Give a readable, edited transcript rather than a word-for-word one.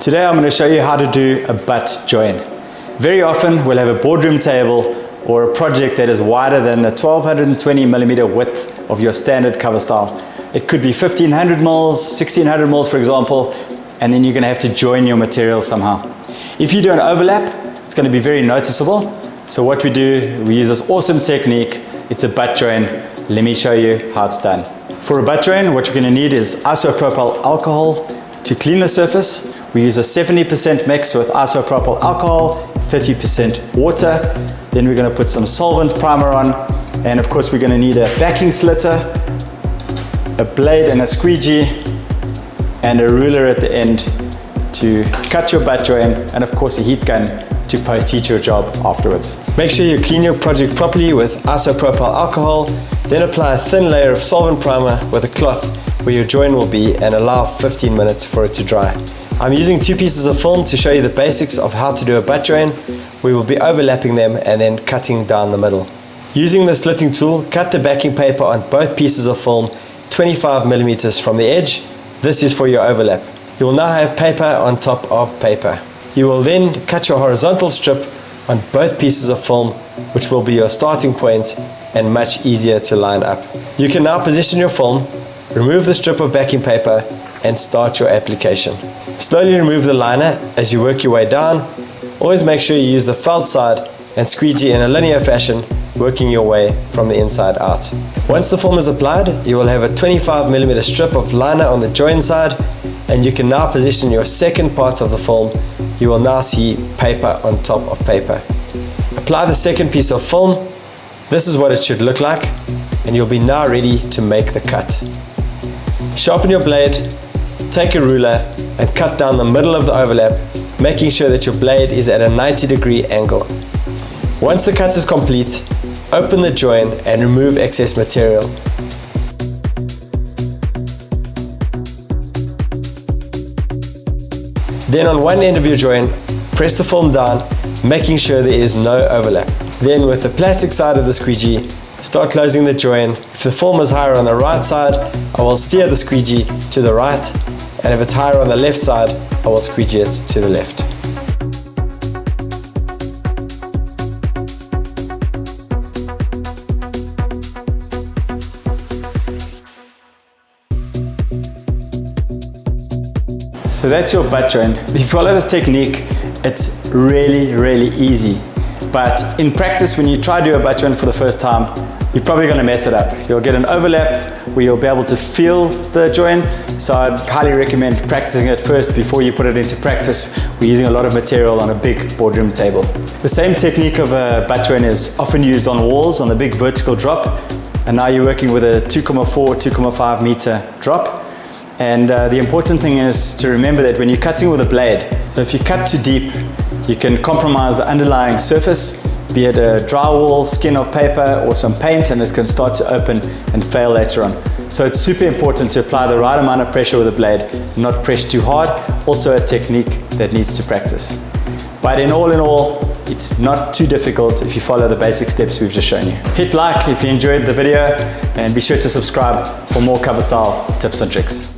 Today I'm going to show you how to do a butt join. Very often we'll have a boardroom table or a project that is wider than the 1220mm width of your standard cover style. It could be 1500 mils, 1600 mils for example, and then you're going to have to join your material somehow. If you do an overlap, it's going to be very noticeable. So what we do, we use this awesome technique. It's a butt join. Let me show you how it's done. For a butt join, what you're going to need is isopropyl alcohol to clean the surface. We use a 70% mix with isopropyl alcohol, 30% water. Then we're going to put some solvent primer on, and of course we're going to need a backing slitter, a blade and a squeegee, and a ruler at the end to cut your butt join, and of course a heat gun to post-heat your job afterwards. Make sure you clean your project properly with isopropyl alcohol, then apply a thin layer of solvent primer with a cloth where your join will be and allow 15 minutes for it to dry. I'm using 2 pieces of film to show you the basics of how to do a butt join. We will be overlapping them and then cutting down the middle. Using the slitting tool, cut the backing paper on both pieces of film 25mm from the edge. This is for your overlap. You will now have paper on top of paper. You will then cut your horizontal strip on both pieces of film, which will be your starting point and much easier to line up. You can now position your film, remove the strip of backing paper, and start your application. Slowly remove the liner as you work your way down. Always make sure you use the felt side and squeegee in a linear fashion, working your way from the inside out. Once the film is applied, you will have a 25mm strip of liner on the join side, and you can now position your second part of the film. You will now see paper on top of paper. Apply the second piece of film. This is what it should look like, and you'll be now ready to make the cut. Sharpen your blade, take a ruler, and cut down the middle of the overlap, making sure that your blade is at a 90-degree angle. Once the cut is complete, open the join and remove excess material. Then on one end of your join, press the film down, making sure there is no overlap. Then with the plastic side of the squeegee, start closing the join. If the film is higher on the right side, I will steer the squeegee to the right, and if it's higher on the left side, I will squeegee it to the left. So that's your butt join. If you follow this technique, it's really easy. But in practice, when you try to do a butt join for the first time, you're probably going to mess it up. You'll get an overlap where you'll be able to feel the join. So I'd highly recommend practicing it first before you put it into practice. We're using a lot of material on a big boardroom table. The same technique of a butt join is often used on walls on the big vertical drop. And now you're working with a 2.4, 2.5 meter drop. And the important thing is to remember that when you're cutting with a blade, so if you cut too deep, you can compromise the underlying surface, be it a drywall, skin of paper, or some paint, and it can start to open and fail later on. So it's super important to apply the right amount of pressure with the blade, not press too hard. Also a technique that needs to practice. But in all, it's not too difficult if you follow the basic steps we've just shown you. Hit like if you enjoyed the video, and be sure to subscribe for more cover style tips and tricks.